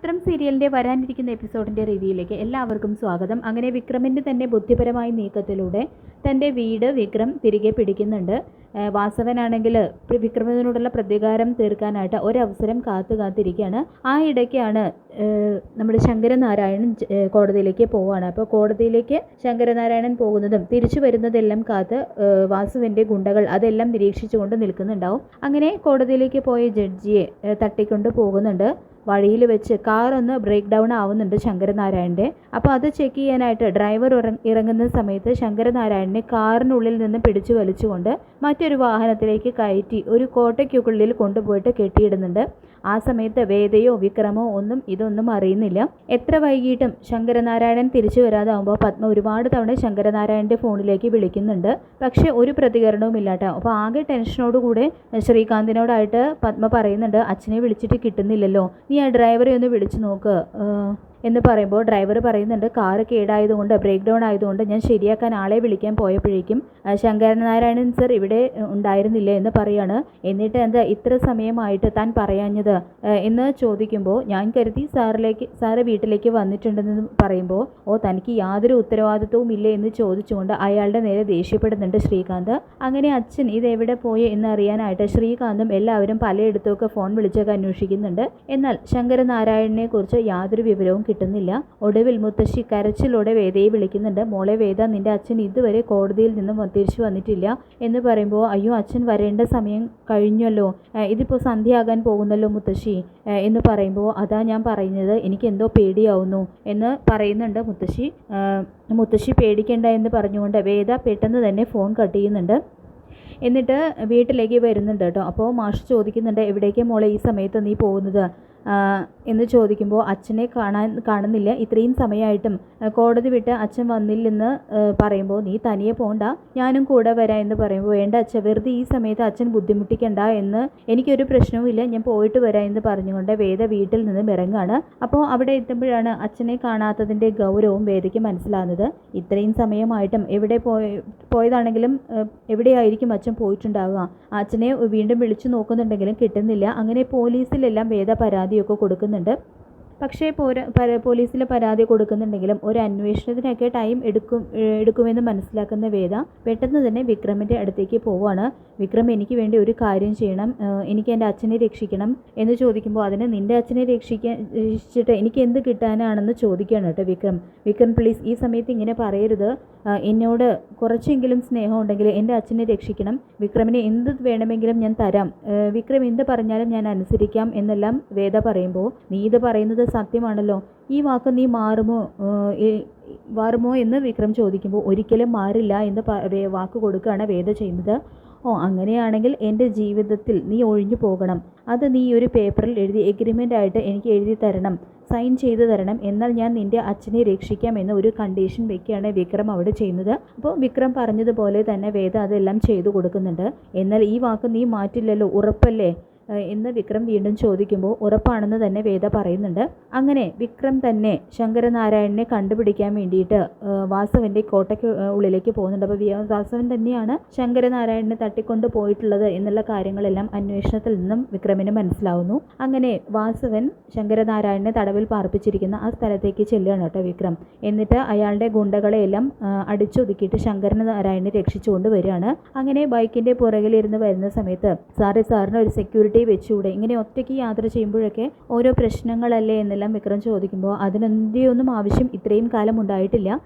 വിക്രം സീരിയലിൻ്റെ വരാനിരിക്കുന്ന എപ്പിസോഡിൻ്റെ റിവ്യൂയിലേക്ക് എല്ലാവർക്കും സ്വാഗതം. അങ്ങനെ വിക്രമിൻ്റെ തന്നെ ബുദ്ധിപരമായ നീക്കത്തിലൂടെ തൻ്റെ വീട് വിക്രം തിരികെ പിടിക്കുന്നുണ്ട്. വാസവനാണെങ്കിൽ വിക്രമിനോടുള്ള പ്രതികാരം തീർക്കാനായിട്ട് ഒരവസരം കാത്തിരിക്കുകയാണ്. ആ ഇടയ്ക്കാണ് നമ്മുടെ ശങ്കരനാരായണൻ കോടതിയിലേക്ക് പോവുകയാണ്. അപ്പോൾ കോടതിയിലേക്ക് ശങ്കരനാരായണൻ പോകുന്നതും തിരിച്ചു വരുന്നതെല്ലാം കാത്ത് വാസുവിൻ്റെ ഗുണ്ടകൾ അതെല്ലാം നിരീക്ഷിച്ചുകൊണ്ട് നിൽക്കുന്നുണ്ടാവും. അങ്ങനെ കോടതിയിലേക്ക് പോയ ജഡ്ജിയെ തട്ടിക്കൊണ്ട് പോകുന്നുണ്ട്. വഴിയിൽ വെച്ച് കാറൊന്ന് ബ്രേക്ക് ഡൗൺ ആവുന്നുണ്ട് ശങ്കരനാരായണൻ്റെ. അപ്പോൾ അത് ചെക്ക് ചെയ്യാനായിട്ട് ഡ്രൈവർ ഇറങ്ങുന്ന സമയത്ത് ശങ്കരനാരായണനെ കാറിനുള്ളിൽ നിന്ന് പിടിച്ചു വലിച്ചുകൊണ്ട് മറ്റൊരു വാഹനത്തിലേക്ക് കയറ്റി ഒരു കോട്ടയ്ക്കുള്ളിൽ കൊണ്ടുപോയിട്ട് കെട്ടിയിടുന്നുണ്ട്. ആ സമയത്ത് വേദയോ വിക്രമോ ഇതൊന്നും അറിയുന്നില്ല. എത്ര വൈകിട്ടും ശങ്കരനാരായണൻ തിരിച്ചു വരാതാവുമ്പോൾ പത്മ ഒരുപാട് തവണ ശങ്കരനാരായണൻ്റെ ഫോണിലേക്ക് വിളിക്കുന്നുണ്ട്. പക്ഷേ ഒരു പ്രതികരണവും ഇല്ലാട്ടോ. അപ്പോൾ ആകെ ടെൻഷനോടുകൂടെ ശ്രീകാന്തിനോടായിട്ട് പത്മ പറയുന്നുണ്ട്, അച്ഛനെ വിളിച്ചിട്ട് കിട്ടുന്നില്ലല്ലോ, നീ ആ ഡ്രൈവറെ ഒന്ന് വിളിച്ചു നോക്ക് എന്ന് പറയുമ്പോൾ ഡ്രൈവർ പറയുന്നുണ്ട്, കാറ് കേടായതുകൊണ്ട് ബ്രേക്ക് ഡൗൺ ആയതുകൊണ്ട് ഞാൻ ശരിയാക്കാൻ ആളെ വിളിക്കാൻ പോയപ്പോഴേക്കും ശങ്കരനാരായണൻ സർ ഇവിടെ ഉണ്ടായിരുന്നില്ല എന്ന് പറയാണ്. എന്നിട്ട് എന്താ ഇത്ര സമയമായിട്ട് താൻ പറയാഞ്ഞത് എന്ന് ചോദിക്കുമ്പോൾ ഞാൻ കരുതി സാറ് വീട്ടിലേക്ക് വന്നിട്ടുണ്ടെന്ന് പറയുമ്പോൾ തനിക്ക് യാതൊരു ഉത്തരവാദിത്വവും ഇല്ലേ എന്ന് ചോദിച്ചുകൊണ്ട് അയാളുടെ നേരെ ദേഷ്യപ്പെടുന്നുണ്ട് ശ്രീകാന്ത്. അങ്ങനെ അച്ഛൻ ഇതെവിടെ പോയി എന്നറിയാനായിട്ട് ശ്രീകാന്തും എല്ലാവരും പലയിടത്തുമൊക്കെ ഫോൺ വിളിച്ചൊക്കെ അന്വേഷിക്കുന്നുണ്ട്. എന്നാൽ ശങ്കരനാരായണനെ കുറിച്ച് യാതൊരു വിവരവും കിട്ടുന്നില്ല. ഒടുവിൽ മുത്തശ്ശി കരച്ചിലൂടെ വേദയെ വിളിക്കുന്നുണ്ട്. മോളെ വേദ, നിന്റെ അച്ഛൻ ഇതുവരെ കോടതിയിൽ നിന്നും തിരിച്ചു വന്നിട്ടില്ല എന്ന് പറയുമ്പോൾ അയ്യോ അച്ഛൻ വരേണ്ട സമയം കഴിഞ്ഞല്ലോ, ഇതിപ്പോൾ സന്ധ്യയാകാൻ പോകുന്നല്ലോ മുത്തശ്ശി എന്ന് പറയുമ്പോൾ അതാ ഞാൻ പറയുന്നത്, എനിക്ക് എന്തോ പേടിയാവുന്നു എന്ന് പറയുന്നുണ്ട് മുത്തശ്ശി. മുത്തശ്ശി പേടിക്കേണ്ട എന്ന് പറഞ്ഞുകൊണ്ട് വേദ പെട്ടെന്ന് തന്നെ ഫോൺ കട്ട് ചെയ്യുന്നുണ്ട്. എന്നിട്ട് വീട്ടിലേക്ക് വരുന്നുണ്ട് കേട്ടോ. അപ്പോൾ മാഷ് ചോദിക്കുന്നുണ്ട്, എവിടേക്ക് മോളെ ഈ സമയത്ത് നീ പോകുന്നത് എന്ന് ചോദിക്കുമ്പോൾ അച്ഛനെ കാണുന്നില്ല, ഇത്രയും സമയമായിട്ടും കോടതി വിട്ട് അച്ഛൻ വന്നില്ലെന്ന് പറയുമ്പോൾ നീ തനിയെ പോണ്ട, ഞാനും കൂടെ വരാം എന്ന് പറയുമ്പോൾ വേണ്ട അച്ഛൻ, വെറുതെ ഈ സമയത്ത് അച്ഛൻ ബുദ്ധിമുട്ടിക്കണ്ട, എന്ന് എനിക്കൊരു പ്രശ്നവുമില്ല, ഞാൻ പോയിട്ട് വരാം എന്ന് പറഞ്ഞുകൊണ്ട് വേദ വീട്ടിൽ നിന്നും ഇറങ്ങാണ്. അപ്പോൾ അവിടെ എത്തുമ്പോഴാണ് അച്ഛനെ കാണാത്തതിൻ്റെ ഗൗരവം വേദയ്ക്ക് മനസ്സിലാകുന്നത്. ഇത്രയും സമയമായിട്ടും എവിടെ പോയതാണെങ്കിലും എവിടെയായിരിക്കും അച്ഛൻ പോയിട്ടുണ്ടാവുക, അച്ഛനെ വീണ്ടും വിളിച്ചു നോക്കുന്നുണ്ടെങ്കിലും കിട്ടുന്നില്ല. അങ്ങനെ പോലീസിലെല്ലാം വേദ പരാതിയൊക്കെ കൊടുക്കുന്നുണ്ട്. പക്ഷേ പോലീസിൽ പരാതി കൊടുക്കുന്നുണ്ടെങ്കിലും ഒരു അന്വേഷണത്തിനൊക്കെ ടൈം എടുക്കുമെന്ന് മനസ്സിലാക്കുന്ന വേദ പെട്ടെന്ന് തന്നെ വിക്രമിൻ്റെ അടുത്തേക്ക് പോവുകയാണ്. വിക്രം, എനിക്ക് വേണ്ടി ഒരു കാര്യം ചെയ്യണം, എനിക്ക് എൻ്റെ അച്ഛനെ രക്ഷിക്കണം എന്ന് ചോദിക്കുമ്പോൾ അതിന് നിൻ്റെ അച്ഛനെ രക്ഷിച്ചിട്ട് എനിക്ക് എന്ത് കിട്ടാനാണെന്ന് ചോദിക്കുകയാണ് കേട്ടോ വിക്രം പ്ലീസ് ഈ സമയത്ത് ഇങ്ങനെ പറയരുത്, എന്നോട് കുറച്ചെങ്കിലും സ്നേഹം ഉണ്ടെങ്കിൽ എൻ്റെ അച്ഛനെ രക്ഷിക്കണം, വിക്രമിനെ എന്ത് വേണമെങ്കിലും ഞാൻ തരാം, വിക്രം എന്ത് പറഞ്ഞാലും ഞാൻ അനുസരിക്കാം എന്നെല്ലാം വേദ പറയുമ്പോൾ നീ ഇത് പറയുന്നത് സത്യമാണല്ലോ, ഈ വാക്ക് നീ മാറുമോ എന്ന് വിക്രം ചോദിക്കുമ്പോൾ ഒരിക്കലും മാറില്ല എന്ന് വാക്ക് കൊടുക്കുകയാണ് വേദ ചെയ്യുന്നത്. അങ്ങനെയാണെങ്കിൽ എൻ്റെ ജീവിതത്തിൽ നീ ഒഴിഞ്ഞു പോകണം, അത് നീ ഒരു പേപ്പറിൽ എഴുതി എഗ്രിമെൻ്റ് ആയിട്ട് എനിക്ക് എഴുതി തരണം, സൈൻ ചെയ്ത് തരണം, എന്നാൽ ഞാൻ നിൻ്റെ അച്ഛനെ രക്ഷിക്കാം എന്ന ഒരു കണ്ടീഷൻ വെക്കുകയാണ് വിക്രം അവിടെ ചെയ്യുന്നത്. അപ്പോൾ വിക്രം പറഞ്ഞതുപോലെ തന്നെ വേദ അതെല്ലാം ചെയ്തു കൊടുക്കുന്നുണ്ട്. എന്നാൽ ഈ വാക്ക് നീ മാറ്റില്ലല്ലോ, ഉറപ്പല്ലേ എന്ന് വിക്രം വീണ്ടും ചോദിക്കുമ്പോൾ ഉറപ്പാണെന്ന് തന്നെ വേദ പറയുന്നുണ്ട്. അങ്ങനെ വിക്രം തന്നെ ശങ്കരനാരായണനെ കണ്ടുപിടിക്കാൻ വേണ്ടിയിട്ട് വാസവൻ്റെ കോട്ടയ്ക്ക് ഉള്ളിലേക്ക് പോകുന്നുണ്ട്. അപ്പോൾ വാസവൻ തന്നെയാണ് ശങ്കരനാരായണനെ തട്ടിക്കൊണ്ട് പോയിട്ടുള്ളത് എന്നുള്ള കാര്യങ്ങളെല്ലാം അന്വേഷണത്തിൽ നിന്നും വിക്രമിന് മനസ്സിലാവുന്നു. അങ്ങനെ വാസവൻ ശങ്കരനാരായണനെ തടവിൽ പാർപ്പിച്ചിരിക്കുന്ന ആ സ്ഥലത്തേക്ക് ചെല്ലുകയാണ് കേട്ടോ വിക്രം. എന്നിട്ട് അയാളുടെ ഗുണ്ടകളെയെല്ലാം അടിച്ചൊതുക്കിയിട്ട് ശങ്കരനാരായണനെ രക്ഷിച്ചുകൊണ്ട് വരികയാണ്. അങ്ങനെ ബൈക്കിൻ്റെ പുറകിലിരുന്ന് വരുന്ന സമയത്ത് സാറിന് ഒരു സെക്യൂരിറ്റി വെച്ചുകൂടെ, ഇങ്ങനെ ഒറ്റയ്ക്ക് യാത്ര ചെയ്യുമ്പോഴൊക്കെ ഓരോ പ്രശ്നങ്ങളല്ലേ എന്നെല്ലാം വിക്രം ചോദിക്കുമ്പോൾ അതിനെന്തെയൊന്നും ആവശ്യം ഇത്രയും കാലം ഉണ്ടായിട്ടില്ല,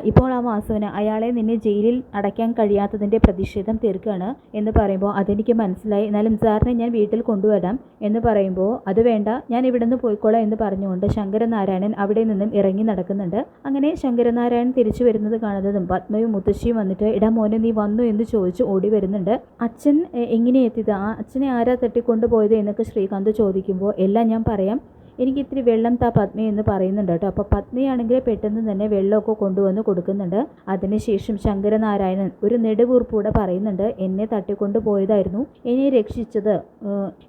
ഇപ്പോൾ ആ വാസവന് അയാളെ നിന്നെ ജയിലിൽ അടയ്ക്കാൻ കഴിയാത്തതിൻ്റെ പ്രതിഷേധം തീർക്കുകയാണ് എന്ന് പറയുമ്പോൾ അതെനിക്ക് മനസ്സിലായി, എന്നാലും സാറിനെ ഞാൻ വീട്ടിൽ കൊണ്ടുവരാം എന്ന് പറയുമ്പോൾ അത് വേണ്ട, ഞാൻ ഇവിടെ നിന്ന് പോയിക്കോളാം എന്ന് പറഞ്ഞുകൊണ്ട് ശങ്കരനാരായണൻ അവിടെ നിന്നും ഇറങ്ങി നടക്കുന്നുണ്ട്. അങ്ങനെ ശങ്കരനാരായണൻ തിരിച്ചു വരുന്നത് കാണുന്നതും പത്മയും മുത്തശ്ശിയും വന്നിട്ട് ഇടാ മോനെ നീ വന്നു എന്ന് ചോദിച്ച് ഓടി വരുന്നുണ്ട്. അച്ഛൻ എങ്ങനെ എത്തിയത്, ആ അച്ഛനെ ആരാ തട്ടിക്കൊണ്ടുപോയത് എന്നൊക്കെ ശ്രീകാന്ത് ചോദിക്കുമ്പോൾ എല്ലാം ഞാൻ പറയാം, എനിക്ക് ഇത്തിരി വെള്ളം താ പത്മ എന്ന് പറയുന്നുണ്ട് കേട്ടോ. അപ്പോൾ പത്മയാണെങ്കിൽ പെട്ടെന്ന് തന്നെ വെള്ളമൊക്കെ കൊണ്ടുവന്ന് കൊടുക്കുന്നുണ്ട്. അതിനുശേഷം ശങ്കരനാരായണൻ ഒരു നെടുവീർപ്പോടെ പറയുന്നുണ്ട്, എന്നെ തട്ടിക്കൊണ്ടു പോയതായിരുന്നു, എന്നെ രക്ഷിച്ചത്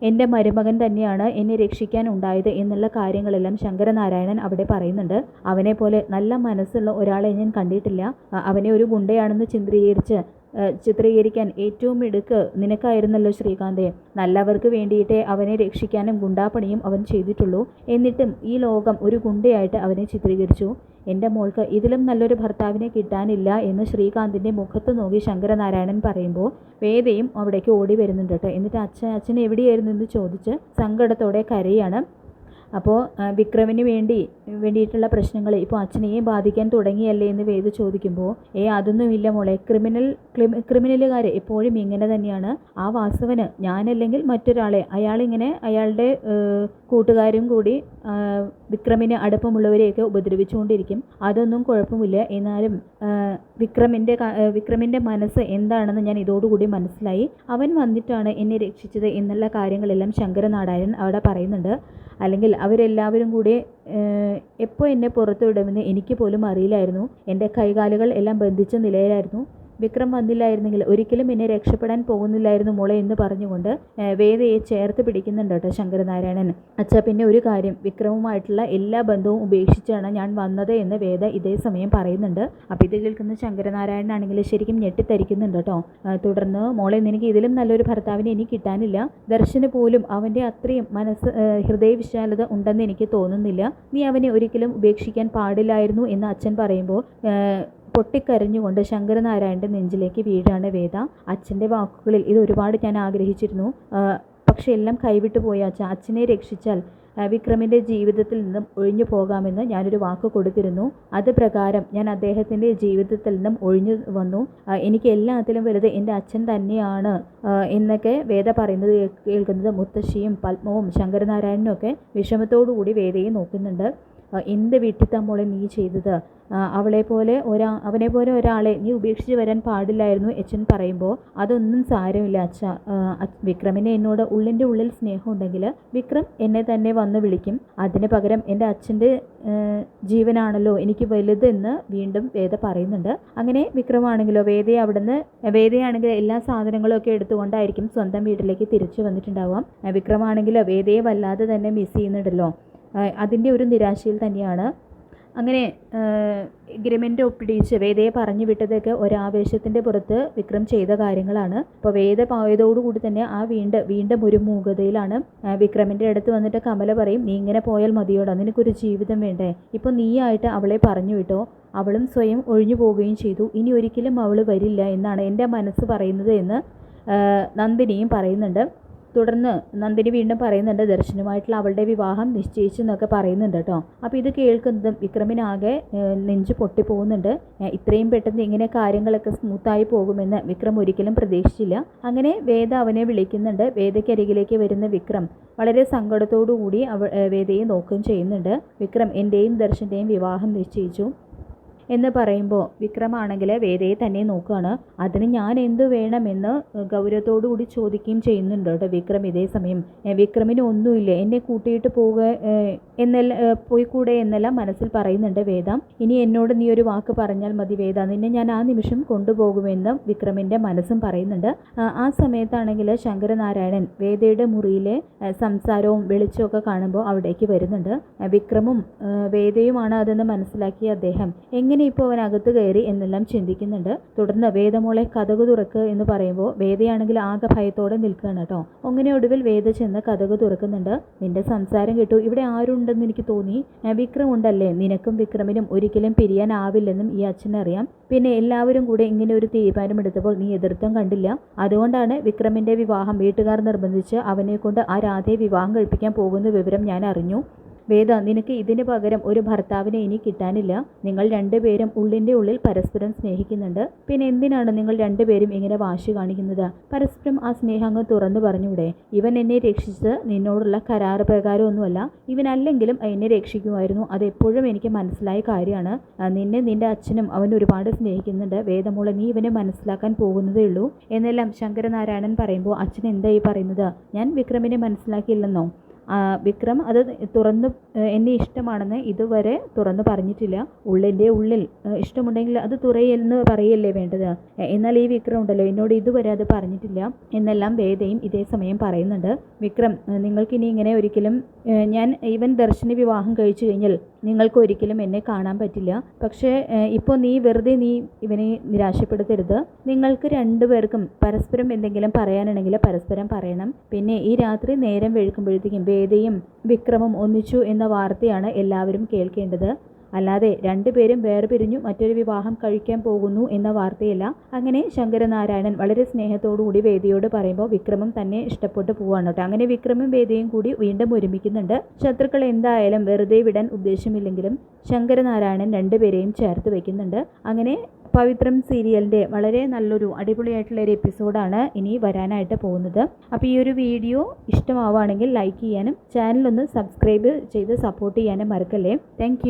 എൻ്റെ മരുമകൻ തന്നെയാണ് എന്നെ രക്ഷിക്കാൻ ഉണ്ടായത് എന്നുള്ള കാര്യങ്ങളെല്ലാം ശങ്കരനാരായണൻ അവിടെ പറയുന്നുണ്ട്. അവനെ പോലെ നല്ല മനസ്സുള്ള ഒരാളെ ഞാൻ കണ്ടിട്ടില്ല, അവനെ ഒരു ഗുണ്ടയാണെന്ന് ചിത്രീകരിച്ച് ചിത്രീകരിക്കാൻ ഏറ്റവും മിടുക്ക് നിനക്കായിരുന്നല്ലോ ശ്രീകാന്തേ. നല്ലവർക്ക് വേണ്ടിയിട്ടേ അവനെ രക്ഷിക്കാനും ഗുണ്ടാപ്പണിയും അവൻ ചെയ്തിട്ടുള്ളൂ. എന്നിട്ടും ഈ ലോകം ഒരു ഗുണ്ടയായിട്ട് അവനെ ചിത്രീകരിച്ചു. എൻ്റെ മോൾക്ക് ഇതിലും നല്ലൊരു ഭർത്താവിനെ കിട്ടാനില്ല എന്ന് ശ്രീകാന്തിൻ്റെ മുഖത്ത് നോക്കി ശങ്കരനാരായണൻ പറയുമ്പോൾ വേദയും അവിടേക്ക് ഓടി വരുന്നുണ്ട് കേട്ടോ. എന്നിട്ട് അച്ഛൻ എവിടെയായിരുന്നു എന്ന് ചോദിച്ച് സങ്കടത്തോടെ കരയാണ്. അപ്പോൾ വിക്രമിന് വേണ്ടിയിട്ടുള്ള പ്രശ്നങ്ങൾ ഇപ്പോൾ അച്ഛനെയും ബാധിക്കാൻ തുടങ്ങിയല്ലേ എന്ന് വേദ ചോദിക്കുമ്പോൾ അതൊന്നുമില്ല മോളെ, ക്രിമിനലുകാർ എപ്പോഴും ഇങ്ങനെ തന്നെയാണ്. ആ വാസവന് ഞാനല്ലെങ്കിൽ മറ്റൊരാളെ അയാളിങ്ങനെ അയാളുടെ കൂട്ടുകാരും കൂടി വിക്രമിന് അടുപ്പമുള്ളവരെയൊക്കെ ഉപദ്രവിച്ചുകൊണ്ടിരിക്കും. അതൊന്നും കുഴപ്പമില്ല. എന്നാലും വിക്രമിൻ്റെ മനസ്സ് എന്താണെന്ന് ഞാൻ ഇതോടുകൂടി മനസ്സിലായി. അവൻ വന്നിട്ടാണ് എന്നെ രക്ഷിച്ചത് എന്നുള്ള കാര്യങ്ങളെല്ലാം ശങ്കരനാരായണൻ അവിടെ പറയുന്നുണ്ട്. അല്ലെങ്കിൽ അവരെല്ലാവരും കൂടി എപ്പോൾ എന്നെ പുറത്തു വിടുമെന്ന് എനിക്ക് പോലും അറിയില്ലായിരുന്നു. എൻ്റെ കൈകാലുകൾ എല്ലാം ബന്ധിച്ച നിലയിലായിരുന്നു. വിക്രം വന്നില്ലായിരുന്നെങ്കിൽ ഒരിക്കലും എന്നെ രക്ഷപ്പെടാൻ പോകുന്നില്ലായിരുന്നു മോളെ എന്ന് പറഞ്ഞുകൊണ്ട് വേദയെ ചേർത്ത് പിടിക്കുന്നുണ്ട് കേട്ടോ ശങ്കരനാരായണൻ. അച്ഛാ, പിന്നെ ഒരു കാര്യം, വിക്രമുമായിട്ടുള്ള എല്ലാ ബന്ധവും ഉപേക്ഷിച്ചാണ് ഞാൻ വന്നത് എന്ന് വേദ ഇതേ സമയം പറയുന്നുണ്ട്. അപ്പോൾ ഇത് കേൾക്കുന്ന ശങ്കരനാരായണനാണെങ്കിൽ ശരിക്കും ഞെട്ടിത്തരിക്കുന്നുണ്ട് കേട്ടോ. തുടർന്ന് മോളെ, നിനക്ക് ഇതിലും നല്ലൊരു ഭർത്താവിനെ എനിക്ക് കിട്ടാനില്ല. ദർശന് പോലും അവൻ്റെ അത്രയും ഹൃദയവിശാലത ഉണ്ടെന്ന് എനിക്ക് തോന്നുന്നില്ല. നീ അവനെ ഒരിക്കലും ഉപേക്ഷിക്കാൻ പാടില്ലായിരുന്നു എന്ന് അച്ഛൻ പറയുമ്പോൾ പൊട്ടിക്കരഞ്ഞുകൊണ്ട് ശങ്കരനാരായണൻ്റെ നെഞ്ചിലേക്ക് വീഴാണ് വേദ. അച്ഛൻ്റെ വാക്കുകളിൽ ഇത് ഒരുപാട് ഞാൻ ആഗ്രഹിച്ചിരുന്നു, പക്ഷെ എല്ലാം കൈവിട്ടു പോയ അച്ഛനെ രക്ഷിച്ചാൽ വിക്രമിൻ്റെ ജീവിതത്തിൽ നിന്നും ഒഴിഞ്ഞു പോകാമെന്ന് ഞാനൊരു വാക്ക് കൊടുത്തിരുന്നു. അത് പ്രകാരം ഞാൻ അദ്ദേഹത്തിൻ്റെ ജീവിതത്തിൽ നിന്നും ഒഴിഞ്ഞു വന്നു. എനിക്ക് എല്ലാത്തിലും വലുത് എൻ്റെ അച്ഛൻ തന്നെയാണ് എന്നൊക്കെ വേദ പറയുന്നത് കേൾക്കുന്നത് മുത്തശ്ശിയും പത്മവും ശങ്കരനാരായണനും ഒക്കെ വിഷമത്തോടു കൂടി വേദയെ നോക്കുന്നുണ്ട്. എന്ത് വിട്ടിത്തമ്മോളെ നീ ചെയ്തത്? അവനെ പോലെ ഒരാളെ നീ ഉപേക്ഷിച്ച് വരാൻ പാടില്ലായിരുന്നു അച്ഛൻ പറയുമ്പോൾ അതൊന്നും സാരമില്ല അച്ഛ. വിക്രമിന് എന്നോട് ഉള്ളിൻ്റെ ഉള്ളിൽ സ്നേഹമുണ്ടെങ്കിൽ വിക്രം എന്നെ തന്നെ വന്ന് വിളിക്കും. അതിന് പകരം എൻ്റെ അച്ഛൻ്റെ ജീവനാണല്ലോ എനിക്ക് വലുതെന്ന് വീണ്ടും വേദ പറയുന്നുണ്ട്. അങ്ങനെ വിക്രമാണെങ്കിലോ വേദയാണെങ്കിൽ എല്ലാ സാധനങ്ങളും ഒക്കെ എടുത്തുകൊണ്ടായിരിക്കും സ്വന്തം വീട്ടിലേക്ക് തിരിച്ചു വന്നിട്ടുണ്ടാവാം. വിക്രമാണെങ്കിലോ വേദയെ വല്ലാതെ തന്നെ മിസ് ചെയ്യുന്നുണ്ടല്ലോ. അതിൻ്റെ ഒരു നിരാശയിൽ തന്നെയാണ്. അങ്ങനെ എഗ്രിമെൻ്റ് ഒപ്പിടിച്ച് വേദയെ പറഞ്ഞു വിട്ടതൊക്കെ ഒരാവേശത്തിൻ്റെ പുറത്ത് വിക്രം ചെയ്ത കാര്യങ്ങളാണ്. അപ്പോൾ വേദ പോയതോടുകൂടി തന്നെ വീണ്ടും ഒരു മൂകതയിലാണ്. വിക്രമിൻ്റെ അടുത്ത് വന്നിട്ട് കമല പറയും, നീ ഇങ്ങനെ പോയാൽ മതിയോടാ, നിനക്കൊരു ജീവിതം വേണ്ടേ? ഇപ്പോൾ നീയായിട്ട് അവളെ പറഞ്ഞു വിട്ടോ. അവളും സ്വയം ഒഴിഞ്ഞു പോവുകയും ചെയ്തു. ഇനി ഒരിക്കലും അവൾ വരില്ല എന്നാണ് എൻ്റെ മനസ്സ് പറയുന്നത് എന്ന് നന്ദിനിയും പറയുന്നുണ്ട്. തുടർന്ന് നന്ദിനി വീണ്ടും പറയുന്നുണ്ട് ദർശനുമായിട്ടുള്ള അവളുടെ വിവാഹം നിശ്ചയിച്ചെന്നൊക്കെ പറയുന്നുണ്ട് കേട്ടോ. അപ്പോൾ ഇത് കേൾക്കുന്നതും വിക്രമിനാകെ നെഞ്ച് പൊട്ടിപ്പോകുന്നുണ്ട്. ഇത്രയും പെട്ടെന്ന് ഇങ്ങനെ കാര്യങ്ങളൊക്കെ സ്മൂത്തായി പോകുമെന്ന് വിക്രം ഒരിക്കലും പ്രതീക്ഷിച്ചില്ല. അങ്ങനെ വേദ അവനെ വിളിക്കുന്നുണ്ട്. വേദയ്ക്കരികിലേക്ക് വരുന്ന വിക്രം വളരെ സങ്കടത്തോടു കൂടി വേദയെ നോക്കുകയും ചെയ്യുന്നുണ്ട്. വിക്രം, എൻ്റെയും ദർശൻ്റെയും വിവാഹം നിശ്ചയിച്ചു എന്ന് പറയുമ്പോൾ വിക്രമാണെങ്കിൽ വേദയെ തന്നെ നോക്കുകയാണ്. അതിന് ഞാൻ എന്തു വേണമെന്ന് ഗൗരവത്തോടു കൂടി ചോദിക്കുകയും ചെയ്യുന്നുണ്ട് കേട്ടോ വിക്രം. ഇതേ സമയം വിക്രമിന് ഒന്നുമില്ല, എന്നെ കൂട്ടിയിട്ട് പോയിക്കൂടെ എന്നെല്ലാം മനസ്സിൽ പറയുന്നുണ്ട് വേദ. ഇനി എന്നോട് നീ ഒരു വാക്ക് പറഞ്ഞാൽ മതി വേദ, നിന്നെ ഞാൻ ആ നിമിഷം കൊണ്ടുപോകുമെന്ന് വിക്രമിൻ്റെ മനസ്സും പറയുന്നുണ്ട്. ആ സമയത്താണെങ്കിൽ ശങ്കരനാരായണൻ വേദയുടെ മുറിയിലെ സംസാരവും വെളിച്ചമൊക്കെ കാണുമ്പോൾ അവിടേക്ക് വരുന്നുണ്ട്. വിക്രമും വേദയുമാണ് അതെന്ന് മനസ്സിലാക്കിയ അദ്ദേഹം എങ്ങനെ ഇപ്പോൾ അവൻ അകത്ത് കയറി എന്നെല്ലാം ചിന്തിക്കുന്നുണ്ട്. തുടർന്ന് വേദമോളെ കതക് തുറക്ക് എന്ന് പറയുമ്പോൾ വേദയാണെങ്കിൽ ആകെ ഭയത്തോടെ നിൽക്കുകയാണ് കേട്ടോ. അങ്ങനെ ഒടുവിൽ വേദ ചെന്ന് കതക് തുറക്കുന്നുണ്ട്. നിന്റെ സംസാരം കേട്ടു, ഇവിടെ ആരുണ്ടെന്ന് എനിക്ക് തോന്നി. വിക്രം ഉണ്ടല്ലേ? നിനക്കും വിക്രമിനും ഒരിക്കലും പിരിയാനാവില്ലെന്നും ഈ അച്ഛനറിയാം. പിന്നെ എല്ലാവരും കൂടെ ഇങ്ങനെ ഒരു തീരുമാനമെടുത്തപ്പോൾ നീ എതിർത്തം കണ്ടില്ല. അതുകൊണ്ടാണ് വിക്രമിൻ്റെ വിവാഹം വീട്ടുകാർ നിർബന്ധിച്ച് അവനെ കൊണ്ട് ആ രാധയെ വിവാഹം കഴിപ്പിക്കാൻ പോകുന്ന വിവരം ഞാൻ അറിഞ്ഞു. വേദ, നിനക്ക് ഇതിന് പകരം ഒരു ഭർത്താവിനെ ഇനി കിട്ടാനില്ല. നിങ്ങൾ രണ്ടുപേരും ഉള്ളിൻ്റെ ഉള്ളിൽ പരസ്പരം സ്നേഹിക്കുന്നുണ്ട്. പിന്നെ എന്തിനാണ് നിങ്ങൾ രണ്ടുപേരും ഇങ്ങനെ വാശി കാണിക്കുന്നത്? പരസ്പരം ആ സ്നേഹം അങ്ങ് തുറന്നു പറഞ്ഞൂടെ? ഇവൻ എന്നെ രക്ഷിച്ചത് നിന്നോടുള്ള കരാറ് പ്രകാരമൊന്നുമല്ല. ഇവനല്ലെങ്കിലും എന്നെ രക്ഷിക്കുമായിരുന്നു. അതെപ്പോഴും എനിക്ക് മനസ്സിലായ കാര്യമാണ്. നിന്റെ അച്ഛനും അവൻ ഒരുപാട് സ്നേഹിക്കുന്നുണ്ട്. വേദമോളെ, നീ ഇവനെ മനസ്സിലാക്കാൻ പോകുന്നതേ ഉള്ളൂ എന്നെല്ലാം ശങ്കരനാരായണൻ പറയുമ്പോൾ അച്ഛൻ എന്തായി പറയുന്നത്? ഞാൻ വിക്രമിനെ മനസ്സിലാക്കിയില്ലെന്നോ? വിക്രം അത് എന്നെ ഇഷ്ടമാണെന്ന് ഇതുവരെ തുറന്നു പറഞ്ഞിട്ടില്ല. ഉള്ളിൻ്റെ ഉള്ളിൽ ഇഷ്ടമുണ്ടെങ്കിൽ അത് തുറയെന്ന് പറയല്ലേ വേണ്ടത്. എന്നാൽ ഈ വിക്രം ഉണ്ടല്ലോ എന്നോട് ഇതുവരെ അത് പറഞ്ഞിട്ടില്ല എന്നെല്ലാം വേദയും ഇതേ സമയം പറയുന്നുണ്ട്. വിക്രം, നിങ്ങൾക്കിനി ഇങ്ങനെ ഒരിക്കലും ഇവൻ ദർശന വിവാഹം കഴിച്ചു കഴിഞ്ഞാൽ നിങ്ങൾക്ക് ഒരിക്കലും എന്നെ കാണാൻ പറ്റില്ല. പക്ഷേ ഇപ്പോൾ നീ വെറുതെ ഇവനെ നിരാശപ്പെടുത്തരുത്. നിങ്ങൾക്ക് രണ്ടുപേർക്കും പരസ്പരം എന്തെങ്കിലും പറയാനുണ്ടെങ്കിൽ പരസ്പരം പറയണം. പിന്നെ ഈ രാത്രി നേരം വെളുക്കുമ്പോഴത്തേക്കും വേദയും വിക്രമും ഒന്നിച്ചു എന്ന വാർത്തയാണ് എല്ലാവരും കേൾക്കേണ്ടത്. അല്ലാതെ രണ്ടുപേരും വേർപിരിഞ്ഞു മറ്റൊരു വിവാഹം കഴിക്കാൻ പോകുന്നു എന്ന വാർത്തയല്ല. അങ്ങനെ ശങ്കരനാരായണൻ വളരെ സ്നേഹത്തോടുകൂടി വേദയോട് പറയുമ്പോൾ വിക്രമും തന്നെ ഇഷ്ടപ്പെട്ടു പോവാണ് കേട്ടോ. അങ്ങനെ വിക്രമും വേദയും കൂടി വീണ്ടും ഒരുമിക്കുന്നുണ്ട്. ശത്രുക്കൾ എന്തായാലും വെറുതെ വിടാൻ ഉദ്ദേശമില്ലെങ്കിലും ശങ്കരനാരായണൻ രണ്ടുപേരെയും ചേർത്ത് വയ്ക്കുന്നുണ്ട്. അങ്ങനെ പവിത്രം സീരിയലിൻ്റെ വളരെ നല്ലൊരു അടിപൊളിയായിട്ടുള്ള ഒരു എപ്പിസോഡാണ് ഇനി വരാനായിട്ട് പോകുന്നത്. അപ്പോൾ ഈ ഒരു വീഡിയോ ഇഷ്ടമാവുകയാണെങ്കിൽ ലൈക്ക് ചെയ്യാനും ചാനലൊന്ന് സബ്സ്ക്രൈബ് ചെയ്ത് സപ്പോർട്ട് ചെയ്യാനും മറക്കല്ലേ. താങ്ക്